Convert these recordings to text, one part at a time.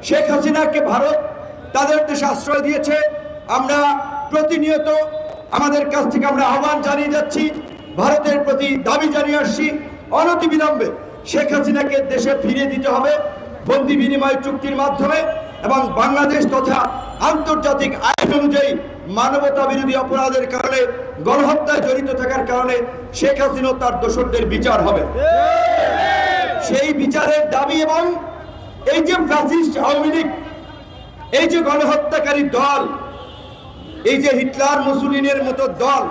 শেখ হাসিনাকে ভারত তাদের দেশে আশ্রয় দিয়েছে। আমরা প্রতিনিয়ত আমাদের কাছ থেকে আমরা আহ্বান জানিয়ে যাচ্ছি, ভারতের প্রতি দাবি জানিয়ে আসছি, অনতিবিলম্বে শেখ হাসিনাকে দেশে ফিরিয়ে দিতে হবে বন্দি বিনিময় চুক্তির মাধ্যমে, এবং বাংলাদেশ তথা আন্তর্জাতিক আইন অনুযায়ী মানবতা বিরোধী অপরাধের কারণে, গণহত্যায় জড়িত থাকার কারণে শেখ হাসিনা তার দোষরদের বিচার হবে। সেই বিচারের দাবি এবং এই যে ফ্যাসিস্ট আওয়ামী লীগ, এই যে গণহত্যাকারী দল, এই যে হিটলার মুসোলিনের মতো দল,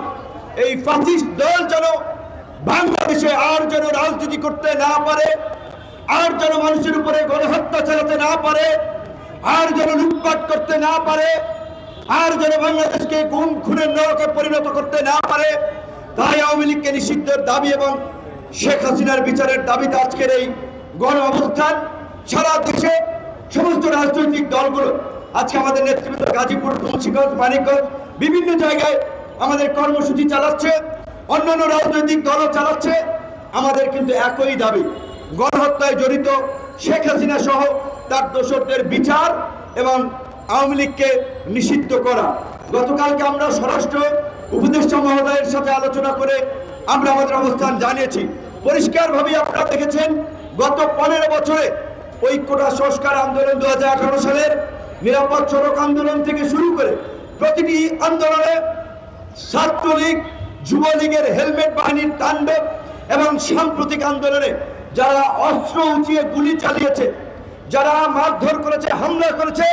এই ফ্যাসিস্ট দল যেন বাংলাদেশে আর যেন রাজনীতি করতে না পারে, আর যেন মানুষের উপরে গণহত্যা চালাতে না পারে, আর যেন লুটপাট করতে না পারে, আর যেন বাংলাদেশকে গুম খুনের নরকে পরিণত করতে না পারে, তাই আওয়ামী লীগকে নিষিদ্ধের দাবি এবং শেখ হাসিনার বিচারের দাবিতে আজকের এই গণ অবস্থান। সারা দেশে সমস্ত রাজনৈতিক দলগুলো আজকে আমাদের নেতৃত্ব গাজীপুর, মুন্সিগঞ্জ, মানিকগঞ্জ বিভিন্ন জায়গায় আমাদের কর্মসূচি চালাচ্ছে, অন্যান্য রাজনৈতিক দলও চালাচ্ছে। আমাদের কিন্তু একই দাবি, গণহত্যায় জড়িত শেখ হাসিনা সহ তার দোষরদের বিচার এবং আওয়ামী লীগকে নিষিদ্ধ করা। গতকালকে আমরা স্বরাষ্ট্র উপদেষ্টা মহোদয়ের সাথে আলোচনা করে আমরা আমাদের অবস্থান জানিয়েছি। পরিষ্কারভাবে আপনারা দেখেছেন, গত 15 বছরে ঐক্যটা সংস্কার আন্দোলন, 2018 সালের নিরাপদ সড়ক আন্দোলন থেকে শুরু করে প্রতিটি আন্দোলনে ছাত্রলীগ, যুবলীগের হেলমেট বাহিনীর তাণ্ডব এবং সাম্প্রতিক আন্দোলনে যারা অস্ত্র উঁচিয়ে গুলি চালিয়েছে, যারা মারধর করেছে, হামলা করেছে,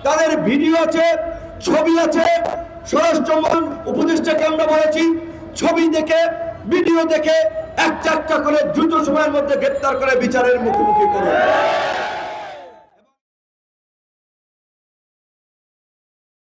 তাদের ভিডিও আছে, ছবি আছে। স্বরাষ্ট্র উপদেষ্টাকে আমরা বলেছি, ছবি দেখে, ভিডিও দেখে একটা একটা করে দ্রুত সময়ের মধ্যে গ্রেপ্তার করে বিচারের মুখোমুখি করুন।